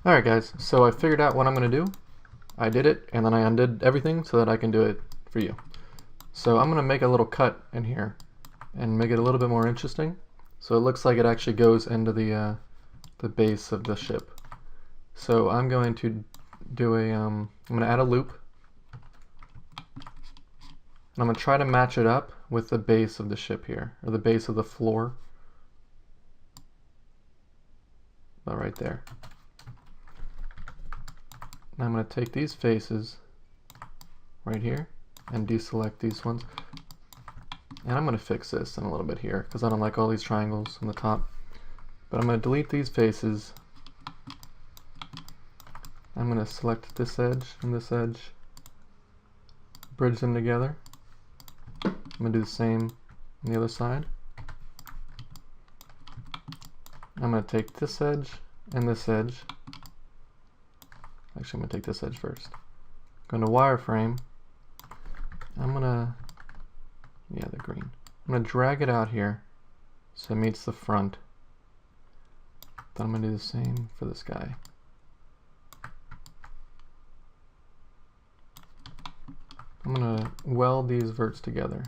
Alright guys, so I figured out what I'm going to do. I did it, and then I undid everything so that I can do it for you. So I'm going to make a little cut in here and make it a little bit more interesting. So it looks like it actually goes into the base of the ship. So I'm going to do I'm going to add a loop. And I'm going to try to match it up with the base of the ship here, or the base of the floor. About right there. Now I'm going to take these faces right here and deselect these ones. And I'm going to fix this in a little bit here because I don't like all these triangles on the top. But I'm going to delete these faces. I'm going to select this edge and this edge, bridge them together. I'm going to do the same on the other side. I'm going to take this edge and this edge. Actually, I'm going to take this edge first. I'm going to wireframe. I'm going to, the green. I'm going to drag it out here so it meets the front. Then I'm going to do the same for this guy. I'm going to weld these verts together.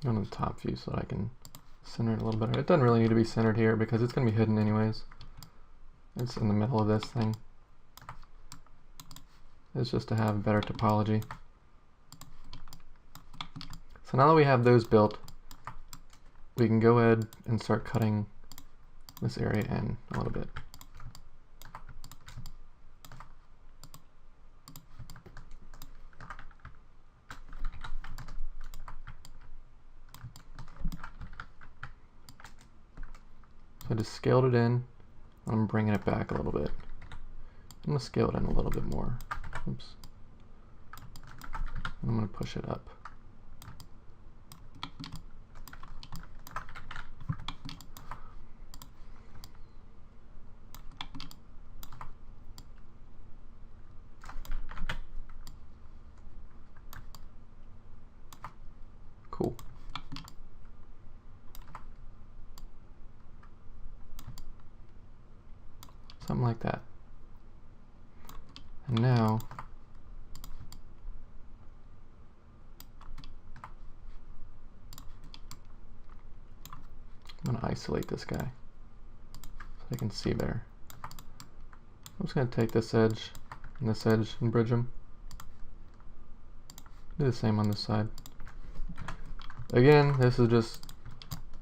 On the top view so that I can center it a little better. It doesn't really need to be centered here because it's going to be hidden anyways. It's in the middle of this thing. It's just to have better topology. So now that we have those built, we can go ahead and start cutting this area in a little bit. So I just scaled it in. I'm bringing it back a little bit. I'm going to scale it in a little bit more. Oops. I'm going to push it up. Cool. Something like that. And now I'm going to isolate this guy so I can see better. I'm just going to take this edge and bridge them. Do the same on this side. Again, this is just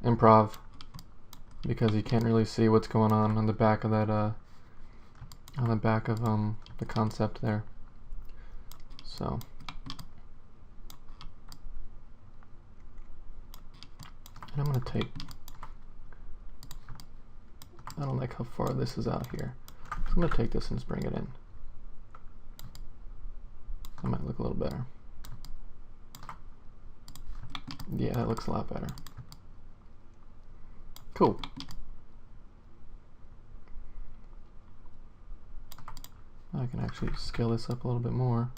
improv because you can't really see what's going on the back of that the concept there. So and I'm going to take, I don't like how far this is out here, so I'm going to take this and just bring it in. That might look a little better. Yeah, that looks a lot better. Cool. I can actually scale this up a little bit more.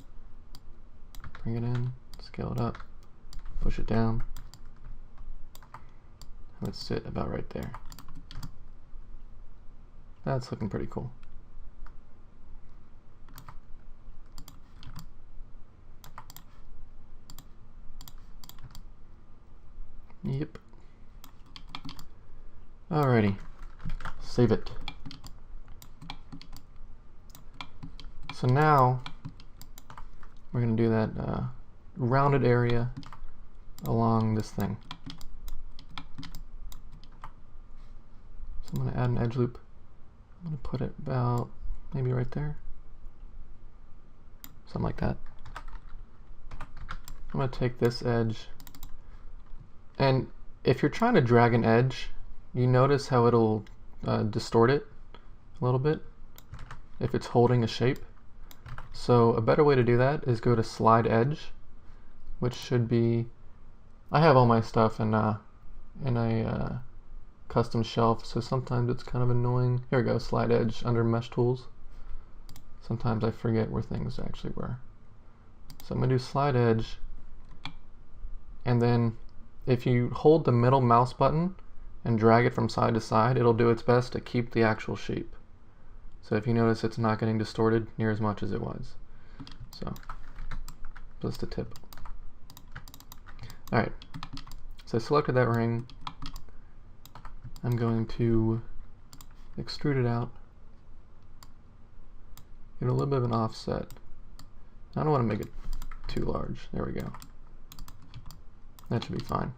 Bring it in, scale it up, push it down. Let's sit about right there. That's looking pretty cool. Yep. Alrighty, save it. So now we're going to do that rounded area along this thing. So I'm going to add an edge loop. I'm going to put it about maybe right there. Something like that. I'm going to take this edge, and if you're trying to drag an edge, you notice how it'll distort it a little bit if it's holding a shape. So a better way to do that is go to slide edge, which should be, I have all my stuff in a custom shelf, so sometimes it's kind of annoying. Here we go, slide edge under mesh tools. Sometimes I forget where things actually were. So I'm going to do slide edge, and then if you hold the middle mouse button and drag it from side to side, it'll do its best to keep the actual shape. So if you notice, it's not getting distorted near as much as it was. So just a tip. Alright, so I selected that ring. I'm going to extrude it out. Get a little bit of an offset. I don't want to make it too large. There we go. That should be fine.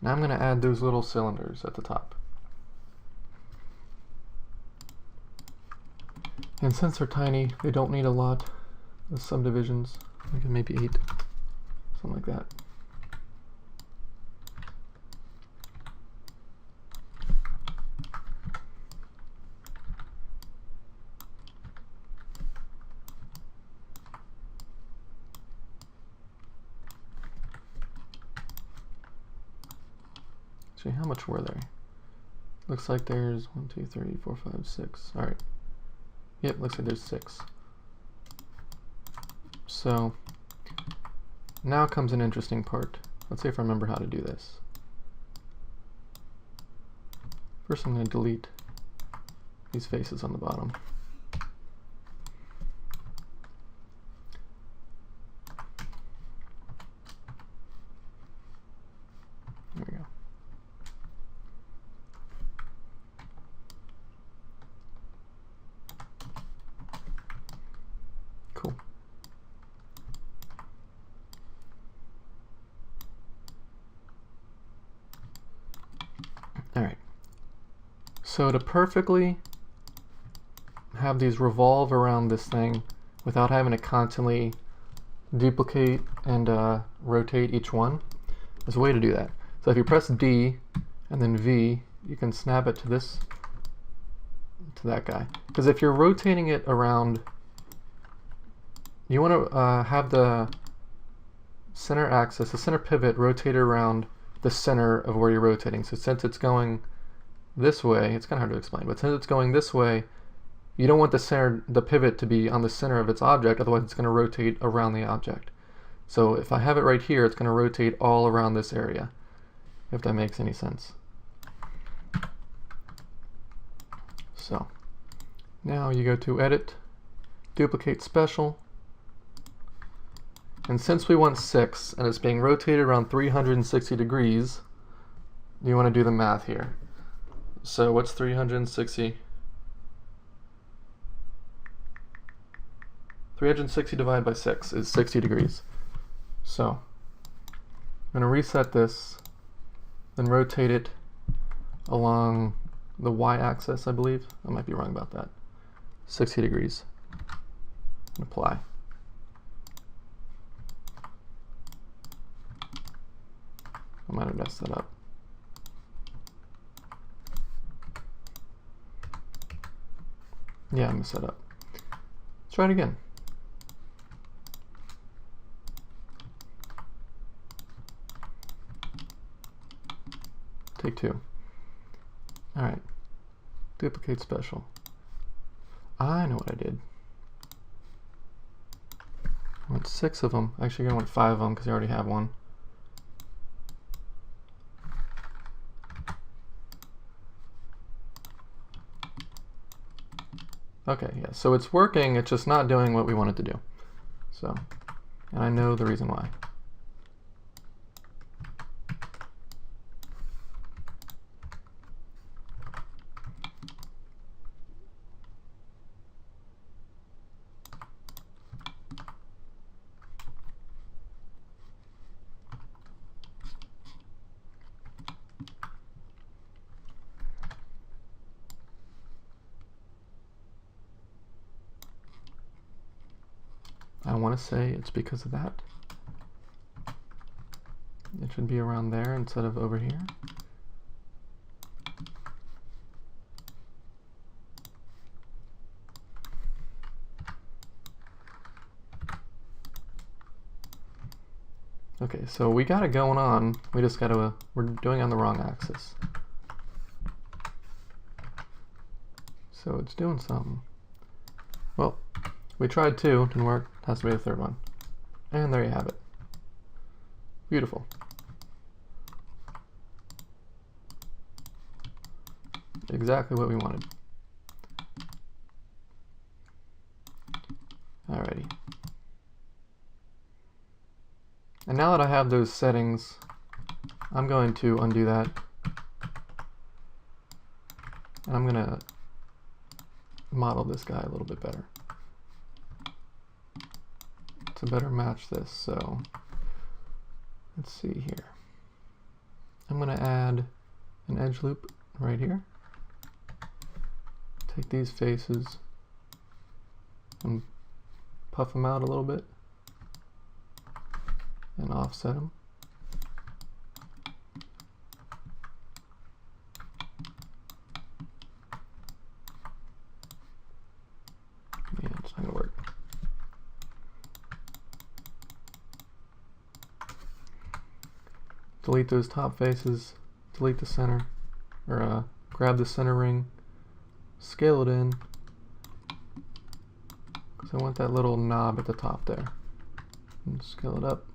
Now I'm going to add those little cylinders at the top. And since they're tiny, they don't need a lot of subdivisions. I can maybe 8, something like that. Actually, how much were there? Looks like there's 1, 2, 3, 4, 5, 6. All right. Yep, looks like there's 6. So now comes an interesting part. Let's see if I remember how to do this. First I'm going to delete these faces on the bottom. There we go. Cool. All right. So to perfectly have these revolve around this thing without having to constantly duplicate and rotate each one, there's a way to do that. So if you press D and then V, you can snap it to this, to that guy. Because if you're rotating it around, you want to have the center axis, the center pivot, rotate around the center of where you're rotating. So since it's going this way, it's kind of hard to explain, but since it's going this way, you don't want the pivot to be on the center of its object, otherwise it's going to rotate around the object. So if I have it right here, it's going to rotate all around this area, if that makes any sense. So now you go to Edit, Duplicate Special, and since we want 6 and it's being rotated around 360 degrees, you want to do the math here. So what's 360? 360 divided by 6 is 60 degrees. So I'm going to reset this, then rotate it along the y-axis, I believe. I might be wrong about that. 60 degrees. And apply. I might have messed that up. Yeah, I messed that up. Let's try it again. Take 2. All right. Duplicate special. I know what I did. I want 6 of them. Actually, I want 5 of them because I already have one. Okay, yeah, so it's working, it's just not doing what we want it to do. So, and I know the reason why. I want to say it's because of that. It should be around there instead of over here. Okay, so we got it going on. We just gotta, we're doing it on the wrong axis. So it's doing something. Well, we tried 2, didn't work, has to be the 3rd one. And there you have it. Beautiful. Exactly what we wanted. Alrighty. And now that I have those settings, I'm going to undo that. And I'm gonna model this guy a little bit better to better match this. So let's see here. I'm gonna add an edge loop right here. Take these faces and puff them out a little bit and offset them. Yeah, it's not gonna work. Delete those top faces, delete the center, or grab the center ring, scale it in, because I want that little knob at the top there. And scale it up.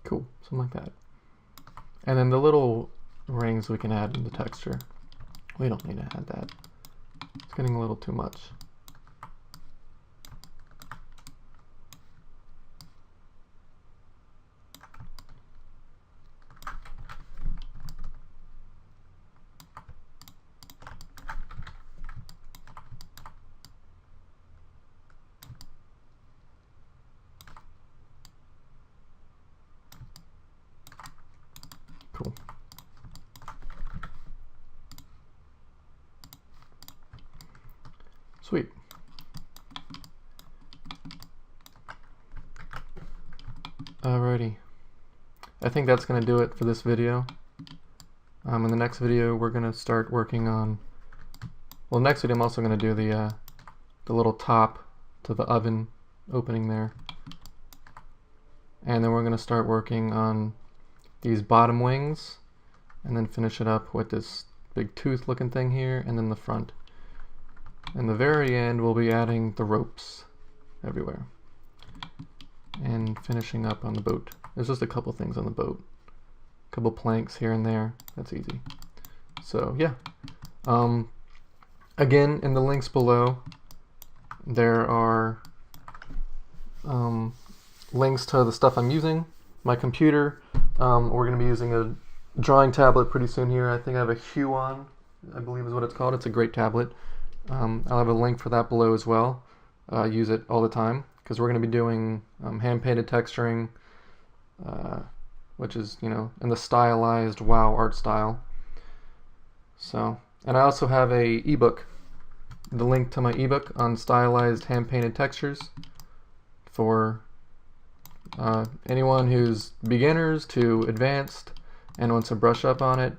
Cool, something like that. And then the little rings we can add in the texture. We don't need to add that. It's getting a little too much. Cool. Sweet. Alrighty. I think that's going to do it for this video. In the next video we're going to start working on, well, next video I'm also going to do the little top to the oven opening there. And then we're going to start working on these bottom wings, and then finish it up with this big tooth looking thing here, and then the front. In the very end we'll be adding the ropes everywhere and finishing up on the boat. There's just a couple things on the boat, a couple planks here and there. That's easy. So yeah, again, in the links below there are links to the stuff I'm using, my computer. We're going to be using a drawing tablet pretty soon here. I think I have a Huion, I believe is what it's called. It's a great tablet. I'll have a link for that below as well. Use it all the time because we're going to be doing hand-painted texturing, which is, you know, in the stylized WoW art style. So, and I also have a ebook, the link to my ebook on stylized hand-painted textures for anyone who's beginners to advanced and wants to brush up on it.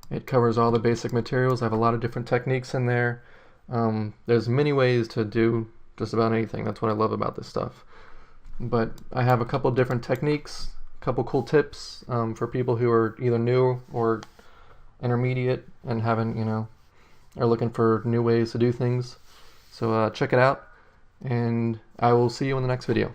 It covers all the basic materials. I have a lot of different techniques in there. There's many ways to do just about anything. That's what I love about this stuff. But I have a couple different techniques, a couple cool tips for people who are either new or intermediate and haven't, you know, are looking for new ways to do things. So check it out, and I will see you in the next video.